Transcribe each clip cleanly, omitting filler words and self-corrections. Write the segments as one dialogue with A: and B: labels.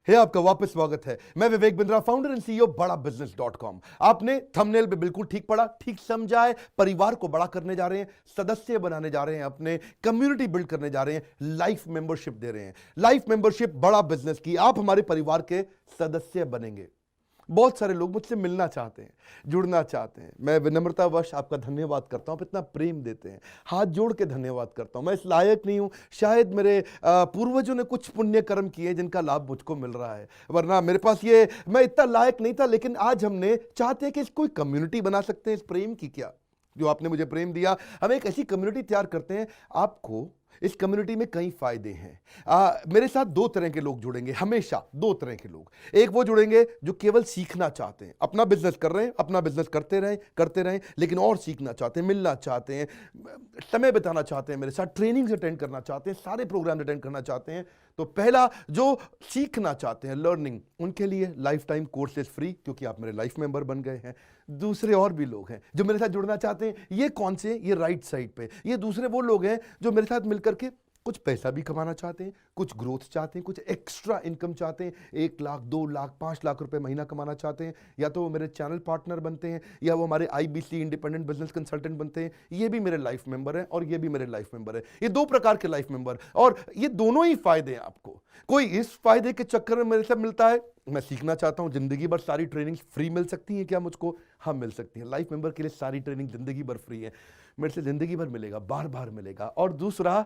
A: है आपका वापस स्वागत है। मैं Vivek Bindra, founder and CEO बड़ा बिजनेस.com। आपने थंबनेल पे बिल्कुल ठीक पढ़ा, ठीक समझा है। परिवार को बड़ा करने जा रहे हैं, सदस्य बनाने जा रहे हैं, अपने कम्युनिटी बिल्ड करने जा रहे हैं, लाइफ मेंबरशिप दे रहे हैं। लाइफ मेंबरशिप बड़ा बिजनेस की, आप हमारे परिवार के सदस्य बनेंगे। बहुत सारे लोग मुझसे मिलना चाहते हैं, जुड़ना चाहते हैं। मैं विनम्रतावश आपका धन्यवाद करता हूं, आप इतना प्रेम देते हैं, हाथ जोड़ के धन्यवाद करता हूं। मैं इस लायक नहीं हूं, शायद मेरे पूर्वजों ने कुछ पुण्य कर्म किए जिनका लाभ मुझको मिल रहा है, वरना मेरे पास ये मैं इतना लायक नहीं था। लेकिन आज हमने चाहते हैं कि इस कोई कम्युनिटी बना सकते हैं इस प्रेम की। क्या जो आपने मुझे प्रेम दिया, हम एक ऐसी कम्युनिटी तैयार करते हैं। आपको इस कम्युनिटी में कई फायदे हैं। मेरे साथ दो तरह के लोग जुड़ेंगे, हमेशा दो तरह के लोग। एक वो जुड़ेंगे जो केवल सीखना चाहते हैं, अपना बिजनेस कर रहे हैं, अपना बिजनेस करते रहें, लेकिन और सीखना चाहते हैं, मिलना चाहते हैं, समय बिताना चाहते हैं, मेरे साथ ट्रेनिंग्स अटेंड करना चाहते हैं, सारे प्रोग्राम अटेंड करना चाहते हैं। तो पहला, जो सीखना चाहते हैं, लर्निंग, उनके लिए लाइफ टाइम कोर्सेज फ्री, क्योंकि आप मेरे लाइफ मेंबर बन गए हैं। दूसरे और भी लोग हैं जो मेरे साथ जुड़ना चाहते हैं। ये कौन से? ये राइट साइड पे, ये दूसरे वो लोग हैं जो मेरे साथ मिलकर के कुछ पैसा भी कमाना चाहते हैं, कुछ ग्रोथ चाहते हैं, कुछ एक्स्ट्रा इनकम चाहते हैं। 1 लाख, 2 लाख, 5 लाख रुपए महीना कमाना चाहते हैं। या तो वो मेरे चैनल पार्टनर बनते हैं, या वो हमारे IBC इंडिपेंडेंट बिजनेस कंसल्टेंट बनते हैं। ये भी मेरे लाइफ मेंबर हैं और ये भी मेरे लाइफ मेंबर है। ये दो प्रकार के लाइफ मेंबर, और ये दोनों ही फायदे हैं आपको। कोई इस फायदे के चक्कर में मेरे से मिलता है, मैं सीखना चाहता हूं, जिंदगी भर सारी ट्रेनिंग फ्री मिल सकती है क्या मुझको? हाँ, मिल सकती है। लाइफ मेंबर के लिए सारी ट्रेनिंग जिंदगी भर फ्री है, मेरे से जिंदगी भर मिलेगा, बार बार मिलेगा। और दूसरा,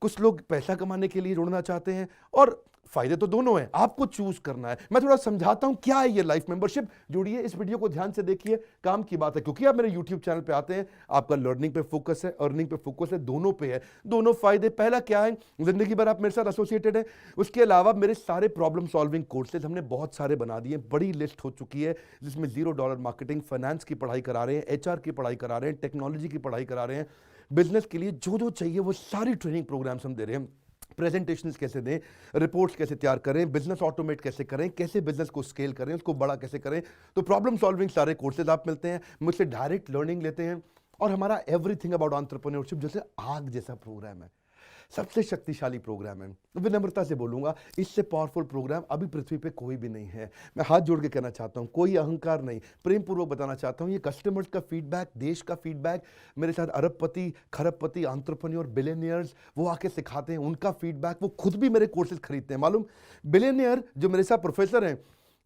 A: कुछ लोग पैसा कमाने के लिए जुड़ना चाहते हैं, और फायदे तो दोनों हैं, आपको चूज करना है। मैं थोड़ा समझाता हूं क्या है ये लाइफ मेंबरशिप। जुड़िए, इस वीडियो को ध्यान से देखिए, काम की बात है। क्योंकि आप मेरे YouTube चैनल पे आते हैं, आपका लर्निंग पे फोकस है, अर्निंग पे फोकस है, दोनों पे है। दोनों फायदे, पहला क्या है, जिंदगी भर आप मेरे साथ एसोसिएटेड है। उसके अलावा मेरे सारे प्रॉब्लम सॉल्विंग कोर्सेज हमने बहुत सारे बना दिए, बड़ी लिस्ट हो चुकी है, जिसमें $0 मार्केटिंग, फाइनेंस की पढ़ाई करा रहे हैं, HR की पढ़ाई करा रहे हैं, टेक्नोलॉजी की पढ़ाई करा रहे हैं। बिजनेस के लिए जो जो चाहिए वो सारी ट्रेनिंग प्रोग्राम्स हम दे रहे हैं। प्रेजेंटेशंस कैसे दें, रिपोर्ट्स कैसे तैयार करें, बिजनेस ऑटोमेट कैसे करें, कैसे बिजनेस को स्केल करें, उसको बड़ा कैसे करें। तो प्रॉब्लम सॉल्विंग सारे कोर्सेज आप मिलते हैं, मुझसे डायरेक्ट लर्निंग लेते हैं। और हमारा एवरीथिंग अबाउट एंटरप्रेन्योरशिप जैसे आग जैसा प्रोग्राम है, सबसे शक्तिशाली प्रोग्राम है। विनम्रता से बोलूंगा, इससे पावरफुल प्रोग्राम अभी पृथ्वी पे कोई भी नहीं है। मैं हाथ जोड़ के कहना चाहता हूं, कोई अहंकार नहीं, प्रेम पूर्वक बताना चाहता हूं, ये कस्टमर्स का फीडबैक, देश का फीडबैक, मेरे साथ अरबपति, खरबपति, एंटरप्रेन्योर, बिलियनियर्स, वो आके सिखाते हैं, उनका फीडबैक, वो खुद भी मेरे कोर्सेज खरीदते हैं। मालूम, बिलियनियर जो मेरे साथ प्रोफेसर हैं,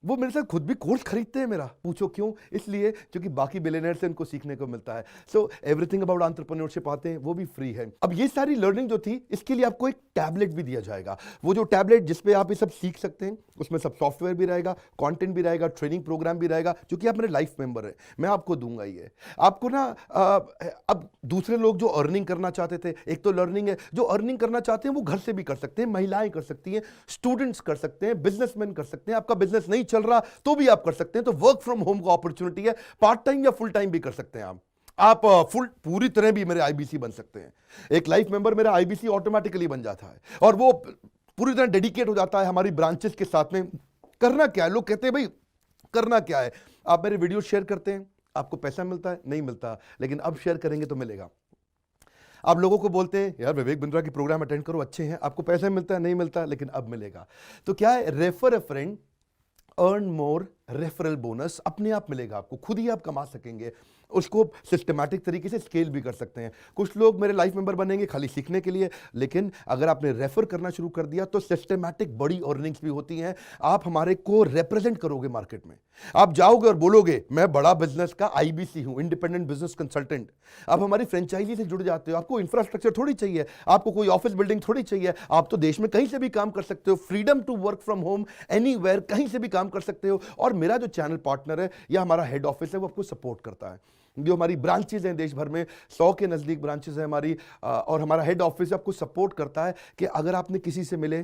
A: वो मेरे साथ खुद भी कोर्स खरीदते हैं मेरा। पूछो क्यों? इसलिए क्योंकि बाकी बिलियनियर से उनको सीखने को मिलता है। सो एवरीथिंग अबाउट एंटरप्रेन्योरशिप आते हैं, वो भी फ्री है। अब ये सारी लर्निंग जो थी, इसके लिए आपको एक टैबलेट भी दिया जाएगा। वो जो टैबलेट जिसपे आप ये सब सीख सकते हैं, उसमें सब सॉफ्टवेयर भी रहेगा, कंटेंट भी रहेगा, ट्रेनिंग प्रोग्राम भी रहेगा। क्योंकि आप मेरे लाइफ मेंबर है, मैं आपको दूंगा ये। आपको ना अब दूसरे लोग जो अर्निंग करना चाहते थे, एक तो लर्निंग है, जो अर्निंग करना चाहते हैं वो घर से भी कर सकते हैं, महिलाएं कर सकती हैं, स्टूडेंट्स कर सकते हैं, बिजनेसमैन कर सकते हैं। आपका बिजनेस नहीं चल रहा तो भी आप कर सकते हैं। तो वर्क फ्रॉम होम का अपॉर्चुनिटी है, पार्ट टाइम या फुल टाइम भी कर सकते हैं आप फुल पूरी तरह भी मेरे IBC बन सकते हैं। एक लाइफ मेंबर मेरा IBC ऑटोमेटिकली बन जाता है, और वो पूरी तरह डेडिकेट हो जाता है हमारी ब्रांचेस के साथ में। करना क्या है, लोग कहते हैं भाई करना क्या है, आप मेरे वीडियो शेयर करते हैं, आपको पैसा मिलता है? नहीं मिलता, लेकिन अब शेयर करेंगे तो मिलेगा। आप लोगों को बोलते हैं यार विवेक बिंद्रा की प्रोग्राम अटेंड करो, अच्छे हैं, आपको पैसा मिलता है? नहीं मिलता, लेकिन अब मिलेगा। तो क्या है, refer a friend, earn more, referral bonus अपने आप मिलेगा आपको, खुद ही आप कमा सकेंगे। उसको सिस्टमैटिक तरीके से स्केल भी कर सकते हैं। कुछ लोग मेरे लाइफ मेंबर बनेंगे खाली सीखने के लिए, लेकिन अगर आपने रेफर करना शुरू कर दिया तो सिस्टमैटिक बड़ी अर्निंग्स भी होती हैं। आप हमारे को रिप्रेजेंट करोगे मार्केट में, आप जाओगे और बोलोगे मैं बड़ा बिजनेस का IBC हूं, इंडिपेंडेंट बिजनेस कंसल्टेंट। आप हमारी फ्रेंचाइजी से जुड़ जाते हो, आपको इंफ्रास्ट्रक्चर थोड़ी चाहिए, आपको कोई ऑफिस बिल्डिंग थोड़ी चाहिए, आप तो देश में कहीं से भी काम कर सकते हो, freedom to work from home, anywhere, कहीं से भी काम कर सकते हो। और मेरा जो चैनल पार्टनर है या हमारा हेड ऑफिस है, वो आपको सपोर्ट करता है। जो हमारी ब्रांचेज हैं देश भर में, 100 के नजदीक ब्रांचेज हैं हमारी, और हमारा हेड ऑफिस आपको सपोर्ट करता है कि अगर आपने किसी से मिले,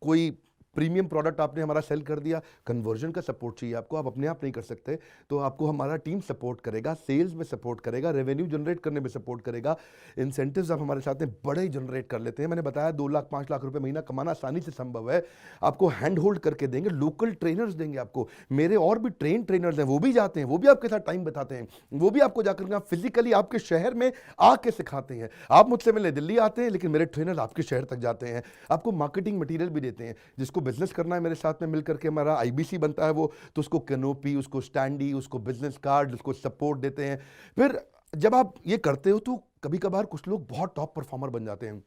A: कोई प्रीमियम प्रोडक्ट आपने हमारा सेल कर दिया, कन्वर्जन का सपोर्ट चाहिए आपको, आप अपने आप नहीं कर सकते, तो आपको हमारा टीम सपोर्ट करेगा, सेल्स में सपोर्ट करेगा, रेवेन्यू जनरेट करने में सपोर्ट करेगा, इंसेंटिव्स आप हमारे साथ में बड़े जनरेट कर लेते हैं। मैंने बताया 2 लाख 5 लाख रुपए महीना कमाना आसानी से संभव है। आपको हैंड होल्ड करके देंगे, लोकल ट्रेनर्स देंगे आपको, मेरे और भी ट्रेनर्स हैं, वो भी जाते हैं, वो भी आपके साथ टाइम बताते हैं, वो भी आपको जाकर फिजिकली आपके शहर में आके सिखाते हैं। आप मुझसे मिलने दिल्ली आते हैं, लेकिन मेरे ट्रेनर आपके शहर तक जाते हैं, आपको मार्केटिंग मटीरियल भी देते हैं, जिसको बिजनेस करना है मेरे साथ में मिलकर के, हमारा आईबीसी बनता है वो, तो उसको कैनोपी, उसको स्टैंडी, उसको बिजनेस कार्ड, उसको सपोर्ट देते हैं। फिर जब आप ये करते हो तो कभी कभार कुछ लोग बहुत टॉप परफॉर्मर बन जाते हैं,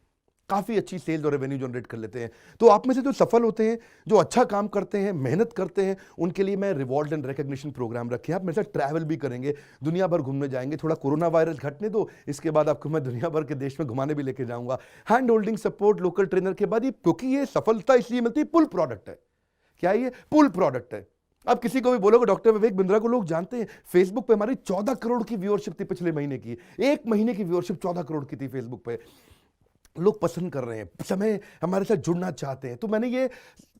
A: काफ़ी अच्छी सेल्स और रेवेन्यू जनरेट कर लेते हैं। तो आप में से जो सफल होते हैं, जो अच्छा काम करते हैं, मेहनत करते हैं, उनके लिए मैं रिवॉर्ड एंड रिकग्निशन प्रोग्राम रखे हैं। आप मेरे साथ ट्रैवल भी करेंगे, दुनिया भर घूमने जाएंगे। थोड़ा कोरोना वायरस घटने दो, इसके बाद आपको मैं दुनिया भर के देश में घुमाने भी लेके जाऊंगा। Hand holding support, local trainer के बाद ये, क्योंकि ये सफलता इसलिए मिलती है, पुल प्रोडक्ट है। क्या ये पुल प्रोडक्ट है? अब किसी को भी बोलोगे डॉक्टर विवेक बिंद्रा को लोग जानते हैं, फेसबुक पे हमारी 14 करोड़ की व्यूअरशिप थी पिछले महीने की। एक महीने की व्यूअरशिप 14 करोड़ की थी फेसबुक पे। लोग पसंद कर रहे हैं, समय हमारे साथ जुड़ना चाहते हैं। तो मैंने ये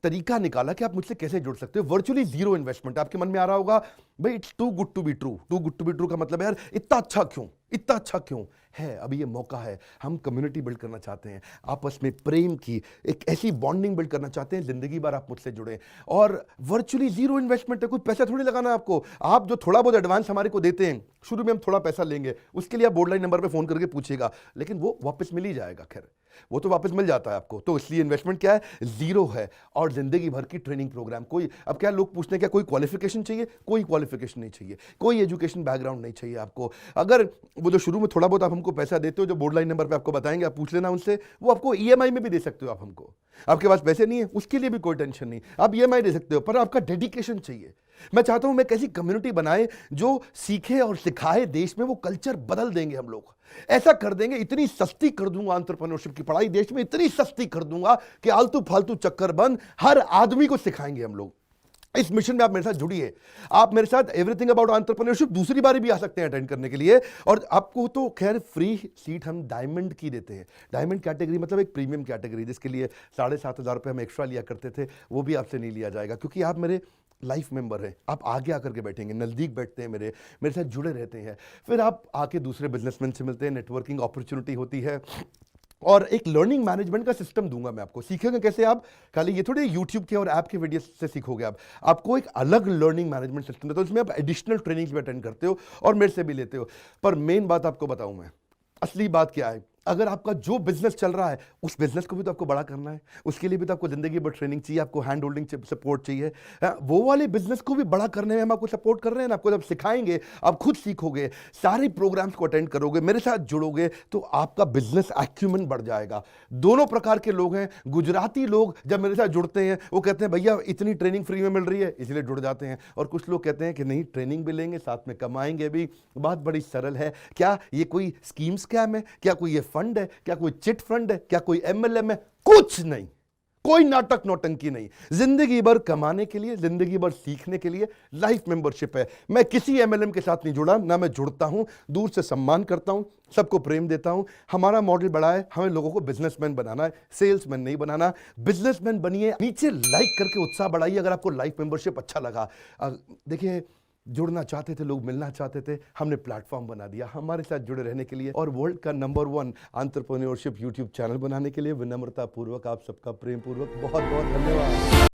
A: तरीका निकाला कि आप मुझसे कैसे जुड़ सकते हो। Virtually zero investment. आपके मन में आ रहा होगा भाई it's too good to be true. Too good to be true का मतलब है यार इतना अच्छा क्यों, इतना अच्छा क्यों है? अभी ये मौका है, हम कम्युनिटी बिल्ड करना चाहते हैं, आपस में प्रेम की एक ऐसी बॉन्डिंग बिल्ड करना चाहते हैं, जिंदगी भर आप मुझसे जुड़े। और वर्चुअली जीरो इन्वेस्टमेंट है, कोई पैसा थोड़ी लगाना है आपको। आप जो थोड़ा बहुत एडवांस हमारे को देते हैं, शुरू में हम थोड़ा पैसा लेंगे, उसके लिए आप बोर्ड लाइन नंबर पे फोन करके पूछिएगा, लेकिन वो वापस मिल ही जाएगा। खैर वो तो वापस मिल जाता है आपको। तो इसलिए इन्वेस्टमेंट क्या है? जीरो है। और जिंदगी भर की ट्रेनिंग प्रोग्राम। कोई, अब क्या लोग पूछते हैं क्या कोई क्वालिफिकेशन चाहिए? कोई क्वालिफिकेशन नहीं चाहिए, कोई एजुकेशन बैकग्राउंड नहीं चाहिए आपको। अगर वो जो शुरू में थोड़ा बहुत आप हमको पैसा देते हो, जो बोर्ड लाइन नंबर पे आपको बताएंगे, आप पूछ लेना उनसे, वो आपको ईएमआई में भी दे सकते हो आप हमको। आपके पास पैसे नहीं है उसके लिए भी कोई टेंशन नहीं, आप ईएमआई दे सकते हो, पर आपका डेडिकेशन चाहिए। मैं चाहता हूं मैं कैसी कम्युनिटी बनाए जो सीखे और सिखाए, देश में वो कल्चर बदल देंगे हम लोग। ऐसा कर देंगे, इतनी सस्ती कर दूंगा एंटरप्रेन्योरशिप की पढ़ाई देश में, इतनी सस्ती कर दूंगा कि आलतू फालतू चक्कर बंद, हर आदमी को सिखाएंगे हम लोग। इस मिशन में आप मेरे साथ जुड़िए। आप मेरे साथ एवरीथिंग अबाउट एंटरप्रेन्योरशिप दूसरी बार भी आ सकते हैं अटेंड करने के लिए। और आपको तो खैर फ्री सीट हम डायमंड की देते हैं। डायमंड कैटेगरी मतलब एक प्रीमियम कैटेगरी, जिसके लिए 7,500 रुपये हम एक्स्ट्रा लिया करते थे, वो भी आपसे नहीं लिया जाएगा, क्योंकि आप मेरे लाइफ मेंबर हैं। आप आगे आकर के बैठेंगे, नज़दीक बैठते हैं, मेरे साथ जुड़े रहते हैं। फिर आप आके दूसरे बिजनेसमैन से मिलते हैं, नेटवर्किंग अपॉर्चुनिटी होती है। और एक लर्निंग मैनेजमेंट का सिस्टम दूंगा मैं आपको। सीखेंगे कैसे आप? खाली ये थोड़ी यूट्यूब के और ऐप के वीडियो से सीखोगे आप। आपको एक अलग लर्निंग मैनेजमेंट सिस्टम देता हूं, इसमें आप एडिशनल ट्रेनिंग्स भी अटेंड करते हो और मेरे से भी लेते हो। पर मेन बात आपको बताऊं मैं, असली बात क्या है, अगर आपका जो बिजनेस चल रहा है उस बिजनेस को भी तो आपको बड़ा करना है, उसके लिए भी तो आपको जिंदगी भर ट्रेनिंग चाहिए, आपको हैंड होल्डिंग सपोर्ट चाहिए। वो वाले बिजनेस को भी बड़ा करने में हम आपको सपोर्ट कर रहे हैं ना। आपको जब सिखाएंगे, आप खुद सीखोगे, सारे प्रोग्राम्स को अटेंड करोगे, मेरे साथ जुड़ोगे, तो आपका बिजनेस एक्यूमेन बढ़ जाएगा। दोनों प्रकार के लोग हैं। गुजराती लोग जब मेरे साथ जुड़ते हैं वो कहते हैं भैया इतनी ट्रेनिंग फ्री में मिल रही है, इसलिए जुड़ जाते हैं। और कुछ लोग कहते हैं कि नहीं, ट्रेनिंग भी लेंगे, साथ में कमाएंगे भी। बात बड़ी सरल है। क्या ये कोई स्कीम स्कैम है? क्या कोई ये फंड है? क्या कोई चिट फंड है? क्या कोई एमएलएम है? कुछ नहीं, कोई नाटक नौटंकी नहीं। जिंदगी भर कमाने के लिए, जिंदगी भर सीखने के लिए लाइफ मेंबरशिप है। मैं किसी एमएलएम के साथ नहीं जुड़ा, ना मैं जुड़ता हूं। दूर से सम्मान करता हूं, सबको प्रेम देता हूं। हमारा मॉडल बड़ा है, हमें लोगों को बिजनेसमैन बनाना है, सेल्समैन नहीं बनाना। बिजनेसमैन बनिए। नीचे लाइक करके उत्साह बढ़ाइए अगर आपको लाइफ मेंबरशिप अच्छा लगा। देखिए, जुड़ना चाहते थे लोग, मिलना चाहते थे, हमने प्लेटफॉर्म बना दिया हमारे साथ जुड़े रहने के लिए। और वर्ल्ड का नंबर 1 एंटरप्रेन्योरशिप यूट्यूब चैनल बनाने के लिए विनम्रता पूर्वक आप सबका प्रेम पूर्वक बहुत बहुत धन्यवाद।